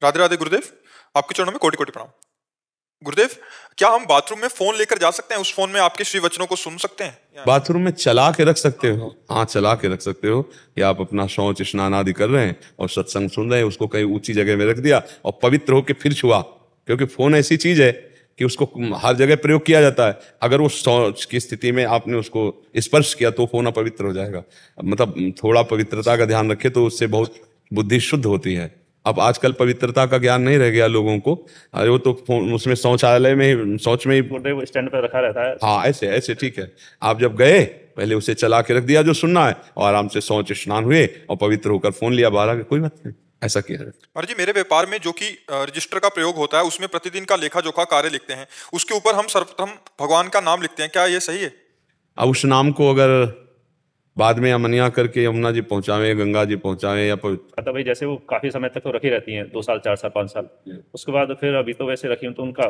राधे राधे गुरुदेव। आपके चरणों में कोटि कोटि प्रणाम। गुरुदेव, क्या हम बाथरूम में फोन लेकर जा सकते हैं? उस फोन में आपके श्री वचनों को सुन सकते हैं? बाथरूम में चला के रख सकते हो, हाँ चला के रख सकते हो। या आप अपना शौच स्नान आदि कर रहे हैं और सत्संग सुन रहे हैं, उसको कहीं ऊंची जगह में रख दिया और पवित्र होकर फिर छुआ, क्योंकि फोन ऐसी चीज है कि उसको हर जगह प्रयोग किया जाता है। अगर वो शौच की स्थिति में आपने उसको स्पर्श किया तो फोन अपवित्र हो जाएगा। मतलब थोड़ा पवित्रता का ध्यान रखे तो उससे बहुत बुद्धि शुद्ध होती है। अब आजकल पवित्रता का ज्ञान नहीं रह गया लोगों को। अरे वो तो उसमें शौचालय में शौच में ही स्टैंड पे रखा रहता है। हाँ ऐसे ऐसे ठीक है। आप जब गए पहले उसे चला के रख दिया जो सुनना है, और आराम से शौच स्नान हुए और पवित्र होकर फोन लिया बाहर आके, कोई बात नहीं, ऐसा किया जाए। महाराज जी, मेरे व्यापार में जो कि रजिस्टर का प्रयोग होता है उसमें प्रतिदिन का लेखा जोखा कार्य लिखते हैं, उसके ऊपर हम सर्वप्रथम भगवान का नाम लिखते हैं, क्या ये सही है? अब उस नाम को अगर बाद में अमनिया करके यमुना जी पहुंचावे, गंगा जी पहुंचावे या मतलब भाई जैसे वो काफी समय तक तो रखी रहती हैं, 2 साल 4 साल 5 साल, उसके बाद फिर अभी तो वैसे रखी हूँ तो उनका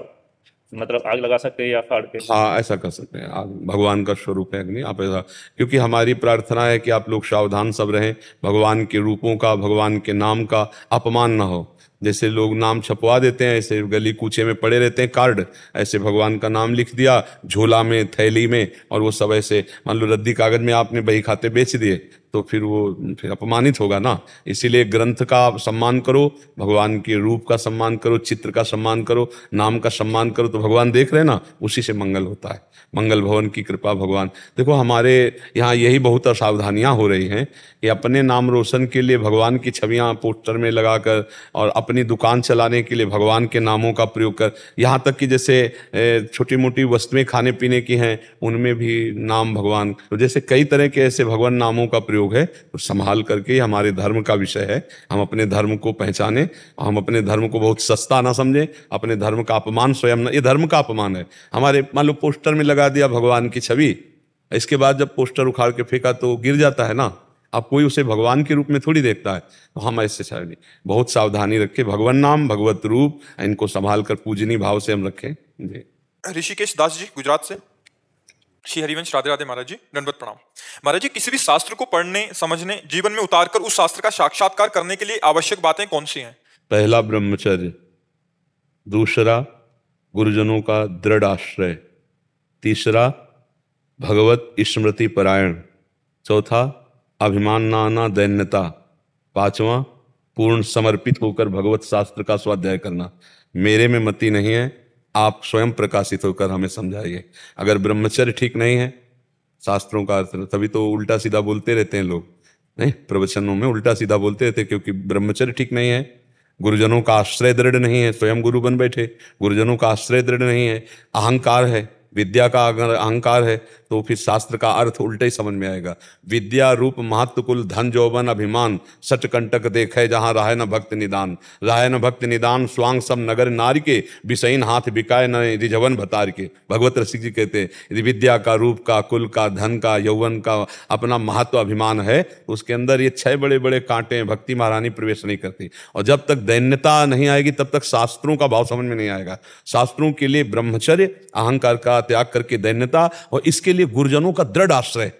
मतलब आग लगा सकते हैं या फाड़ के? हाँ ऐसा कर सकते हैं। आग भगवान का स्वरूप है अग्नि, आप ऐसा, क्योंकि हमारी प्रार्थना है कि आप लोग सावधान सब रहें, भगवान के रूपों का, भगवान के नाम का अपमान ना हो। जैसे लोग नाम छपवा देते हैं, ऐसे गली कूचे में पड़े रहते हैं कार्ड, ऐसे भगवान का नाम लिख दिया झोला में थैली में, और वो सब ऐसे मान लो रद्दी कागज में आपने बही खाते बेच दिए तो फिर वो फिर अपमानित होगा ना। इसीलिए ग्रंथ का सम्मान करो, भगवान के रूप का सम्मान करो, चित्र का सम्मान करो, नाम का सम्मान करो, तो भगवान देख रहे हैं ना, उसी से मंगल होता है। मंगल भवन की कृपा भगवान। देखो हमारे यहाँ यही बहुत असावधानियां हो रही हैं कि अपने नाम रोशन के लिए भगवान की छवियां पोस्टर में लगाकर और अपनी दुकान चलाने के लिए भगवान के नामों का प्रयोग कर, यहाँ तक कि जैसे छोटी मोटी वस्तुएं खाने पीने की हैं उनमें भी नाम भगवान, तो जैसे कई तरह के ऐसे भगवान नामों का प्रयोग है, तो संभाल करके हमारे धर्म का विषय है। हम अपने धर्म को पहचाने, हम अपने धर्म को बहुत सस्ता ना समझें, अपने धर्म का अपमान स्वयं न, ये धर्म का अपमान है। हमारे मान लो पोस्टर में लगा दिया भगवान की छवि, इसके बाद जब पोस्टर उखाड़ के फेंका तो गिर जाता है ना, अब कोई उसे भगवान के रूप में थोड़ी देखता है। तो हम ऐसे शायद बहुत सावधानी रखें, भगवान नाम भगवत रूप इनको संभाल कर पूजनीय भाव से हम रखें जी। ऋषिकेश दास जी गुजरात से। श्री हरिवंश राधे राधे महाराज जी, दंडवत प्रणाम। महाराज जी, किसी भी शास्त्र को पढ़ने समझने जीवन में उतारकर उस शास्त्र का साक्षात्कार करने के लिए आवश्यक बातें कौन सी हैं? पहला ब्रह्मचर्य, दूसरा गुरुजनों का दृढ़ आश्रय, तीसरा भगवत स्मृति परायण, चौथा अभिमान ना आना दैन्यता, पांचवा पूर्ण समर्पित होकर भगवत शास्त्र का स्वाध्याय करना। मेरे में मति नहीं है, आप स्वयं प्रकाशित होकर हमें समझाइए। अगर ब्रह्मचर्य ठीक नहीं है, शास्त्रों का अर्थ, तभी तो उल्टा सीधा बोलते रहते हैं लोग, नहीं प्रवचनों में उल्टा सीधा बोलते रहते, क्योंकि ब्रह्मचर्य ठीक नहीं है, गुरुजनों का आश्रय दृढ़ नहीं है, स्वयं गुरु बन बैठे, गुरुजनों का आश्रय दृढ़ नहीं है, अहंकार है, विद्या का अगर अहंकार है तो फिर शास्त्र का अर्थ उल्टा ही समझ में आएगा। विद्या रूप महत्व कुल धन जौवन अभिमान, सच कंटक देखे जहां राहे न भक्त निदान, राहे न भक्त निदान स्वांग सब नगर नारी के, विषयीन हाथ बिकाए न रिझवन भतार के। भगवत रसिक जी कहते हैं यदि विद्या का, रूप का, कुल का, धन का, यौवन का अपना महत्व अभिमान है, उसके अंदर ये 6 बड़े बड़े कांटे हैं, भक्ति महारानी प्रवेश नहीं करती। और जब तक दैन्यता नहीं आएगी तब तक शास्त्रों का भाव समझ में नहीं आएगा। शास्त्रों के लिए ब्रह्मचर्य, अहंकार का त्याग करके दैन्यता, और इसके लिए गुरुजनों का दृढ़ आश्रय।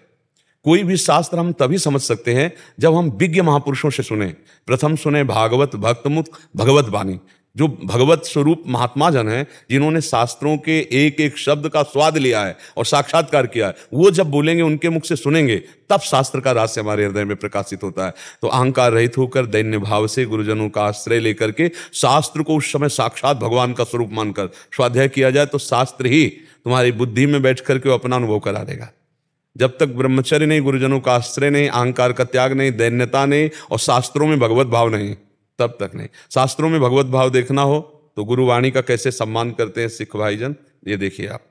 कोई भी शास्त्र हम तभी समझ सकते हैं जब हम विज्ञ महापुरुषों से सुने। प्रथम सुने भागवत भक्तमुख भगवत वाणी, जो भगवत स्वरूप महात्मा जन हैं, जिन्होंने शास्त्रों के एक एक शब्द का स्वाद लिया है और साक्षात्कार किया है, वो जब बोलेंगे उनके मुख से सुनेंगे, तब शास्त्र का रहस्य हमारे हृदय में प्रकाशित होता है। तो अहंकार रहित होकर दैन्य भाव से गुरुजनों का आश्रय लेकर के शास्त्र को उस समय साक्षात भगवान का स्वरूप मानकर स्वाध्याय किया जाए तो शास्त्र ही तुम्हारी बुद्धि में बैठ करके वो अपना अनुभव करा देगा। जब तक ब्रह्मचर्य नहीं, गुरुजनों का आश्रय नहीं, अहंकार का त्याग नहीं, दैन्यता नहीं और शास्त्रों में भगवत भाव नहीं, तब तक नहीं। शास्त्रों में भगवत भाव देखना हो तो गुरुवाणी का कैसे सम्मान करते हैं सिख भाईजन, ये देखिए आप।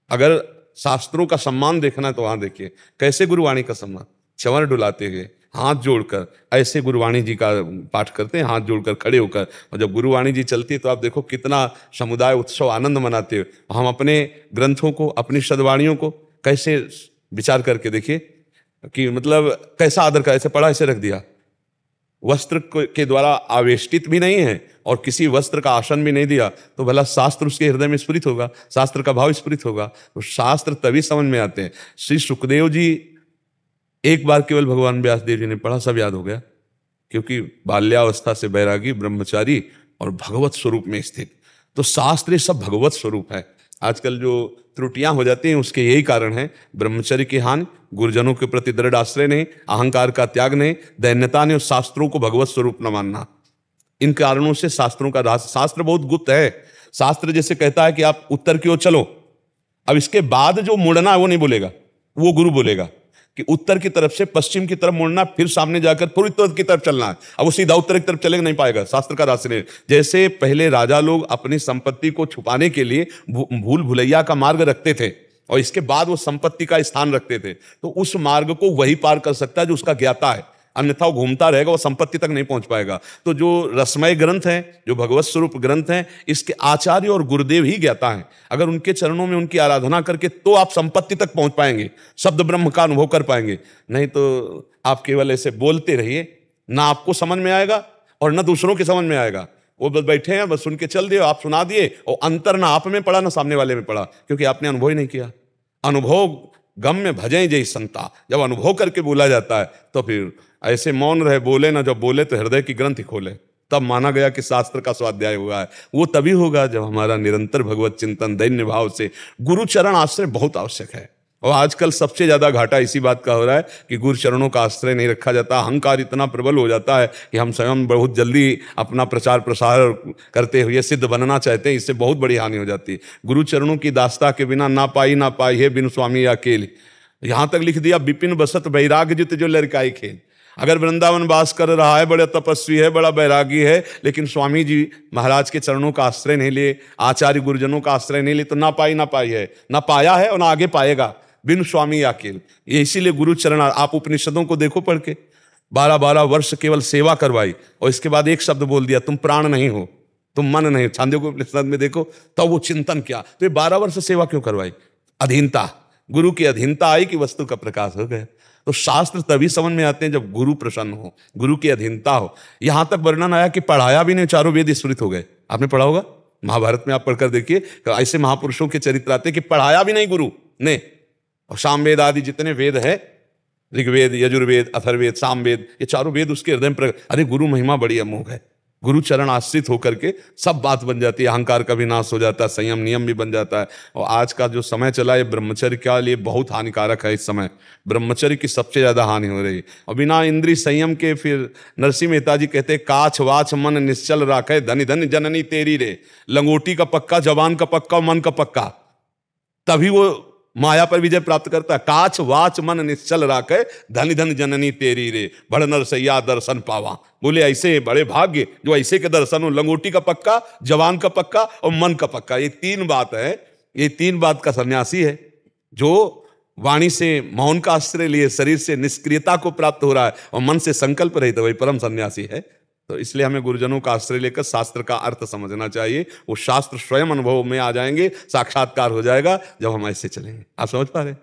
अगर शास्त्रों का सम्मान देखना है तो वहां देखिए कैसे गुरुवाणी का सम्मान, चंवर डुलाते हुए हाथ जोड़कर ऐसे गुरुवाणी जी का पाठ करते हैं, हाथ जोड़कर खड़े होकर। और जब गुरुवाणी जी चलती है तो आप देखो कितना समुदाय उत्सव आनंद मनाते हुए। हम अपने ग्रंथों को, अपनी सद्वाणियों को कैसे विचार करके देखिए कि मतलब कैसा आदर का, ऐसे पढ़ा ऐसे रख दिया, वस्त्र के द्वारा आवेष्टित भी नहीं है और किसी वस्त्र का आसन भी नहीं दिया, तो भला शास्त्र उसके हृदय में स्फुरित होगा, शास्त्र का भाव स्फुरित होगा। तो शास्त्र तभी समझ में आते हैं। श्री सुखदेव जी एक बार केवल भगवान व्यास देव जी ने पढ़ा, सब याद हो गया। क्योंकि बाल्यावस्था से बैरागी, ब्रह्मचारी और भगवत स्वरूप में स्थित। तो शास्त्र ये सब भगवत स्वरूप है। आजकल जो त्रुटियां हो जाती हैं उसके यही कारण है, ब्रह्मचर्य की हानि, गुरुजनों के प्रति दृढ़ आश्रय नहीं, अहंकार का त्याग नहीं, दैन्यता नहीं और शास्त्रों को भगवत स्वरूप न मानना। इन कारणों से शास्त्रों का शास्त्र बहुत गुप्त है। शास्त्र जैसे कहता है कि आप उत्तर की ओर चलो, अब इसके बाद जो मुड़ना है वो नहीं बोलेगा, वो गुरु बोलेगा कि उत्तर की तरफ से पश्चिम की तरफ मुड़ना, फिर सामने जाकर पूर्व की तरफ चलना है। अब वो सीधा उत्तर की तरफ चलेगा नहीं पाएगा, शास्त्र का रास्ते नहीं। जैसे पहले राजा लोग अपनी संपत्ति को छुपाने के लिए भूल भुलैया का मार्ग रखते थे और इसके बाद वो संपत्ति का स्थान रखते थे, तो उस मार्ग को वही पार कर सकता है जो उसका ज्ञाता है, अन्यथा वो घूमता रहेगा, वो संपत्ति तक नहीं पहुंच पाएगा। तो जो रसमय ग्रंथ हैं, जो भगवत स्वरूप ग्रंथ हैं, इसके आचार्य और गुरुदेव ही ज्ञाता हैं। अगर उनके चरणों में उनकी आराधना करके तो आप संपत्ति तक पहुंच पाएंगे, शब्द ब्रह्म का अनुभव कर पाएंगे। नहीं तो आप केवल ऐसे बोलते रहिए, ना आपको समझ में आएगा और ना दूसरों के समझ में आएगा। वो बस बैठे हैं, बस सुन के चल दिए, आप सुना दिए और अंतर ना आप में पड़ा ना सामने वाले में पड़ा, क्योंकि आपने अनुभव ही नहीं किया। अनुभव गम में भजें जय संता, जब अनुभव करके बोला जाता है तो फिर ऐसे मौन रहे, बोले ना, जब बोले तो हृदय की ग्रंथि खोले, तब माना गया कि शास्त्र का स्वाध्याय हुआ है। वो तभी होगा जब हमारा निरंतर भगवत चिंतन दैन्य भाव से, गुरु चरण आश्रय बहुत आवश्यक है। और आजकल सबसे ज्यादा घाटा इसी बात का हो रहा है कि गुरु चरणों का आश्रय नहीं रखा जाता। अहंकार इतना प्रबल हो जाता है कि हम स्वयं बहुत जल्दी अपना प्रचार प्रसार करते हुए सिद्ध बनना चाहते हैं, इससे बहुत बड़ी हानि हो जाती है। गुरु चरणों की दास्ता के बिना ना पाई है बिन स्वामी अकेले, यहां तक लिख दिया विपिन बसत बैराग जित जो लड़काई खेल। अगर वृंदावन वास कर रहा है, बड़ा तपस्वी है, बड़ा बैरागी है, लेकिन स्वामी जी महाराज के चरणों का आश्रय नहीं लिए, आचार्य गुरुजनों का आश्रय नहीं लिए, तो ना पाई है, ना पाया है और ना आगे पाएगा, बिन स्वामी अकेल। ये इसीलिए गुरु चरण, आप उपनिषदों को देखो पढ़ के, 12-12 वर्ष केवल सेवा करवाई और इसके बाद एक शब्द बोल दिया, तुम प्राण नहीं हो, तुम मन नहीं। छांदोग्य उपनिषद में देखो तो वो चिंतन क्या, तो ये 12 वर्ष सेवा क्यों करवाई? अधीनता, गुरु की अधीनता आई कि वस्तु का प्रकाश हो गया। तो शास्त्र तभी समझ में आते हैं जब गुरु प्रसन्न हो, गुरु की अधीनता हो। यहां तक वर्णन आया कि पढ़ाया भी नहीं, चारों वेद स्फुरित हो गए। आपने पढ़ा होगा महाभारत में, आप पढ़कर देखिए, ऐसे महापुरुषों के चरित्र आते हैं कि पढ़ाया भी नहीं गुरु ने। और सामवेद आदि जितने वेद है, ऋग्वेद, यजुर्वेद, अथर्ववेद, सामवेद, ये चारों वेद उसके हृदय में अरे गुरु महिमा बड़ी अमोघ है। गुरु चरण आश्रित होकर के सब बात बन जाती है, अहंकार का भी नाश हो जाता है, संयम नियम भी बन जाता है। और आज का जो समय चला है ब्रह्मचर्य के लिए बहुत हानिकारक है। इस समय ब्रह्मचर्य की सबसे ज्यादा हानि हो रही है। और बिना इंद्रिय संयम के, फिर नरसिंह मेहता जी कहते हैं, काछ वाच मन निश्चल राखे, धनी धन जननी तेरी रे। लंगोटी का पक्का, जवान का पक्का, मन का पक्का, तभी वो माया पर विजय प्राप्त करता है। काछ वाच मन निश्चल राखे, धन धन जननी तेरी रे, बड़ नरसैया दर्शन पावा। बोले ऐसे बड़े भाग्य जो ऐसे के दर्शन हो, लंगोटी का पक्का, जवान का पक्का और मन का पक्का। ये 3 बात है, ये 3 बात का सन्यासी है जो वाणी से मौन का आश्रय लिए, शरीर से निष्क्रियता को प्राप्त हो रहा है और मन से संकल्प रहित, वही परम सन्यासी है। तो इसलिए हमें गुरुजनों का आश्रय लेकर शास्त्र का अर्थ समझना चाहिए। वो शास्त्र स्वयं अनुभव में आ जाएंगे, साक्षात्कार हो जाएगा जब हम ऐसे चलेंगे। आप समझ पा रहे हैं?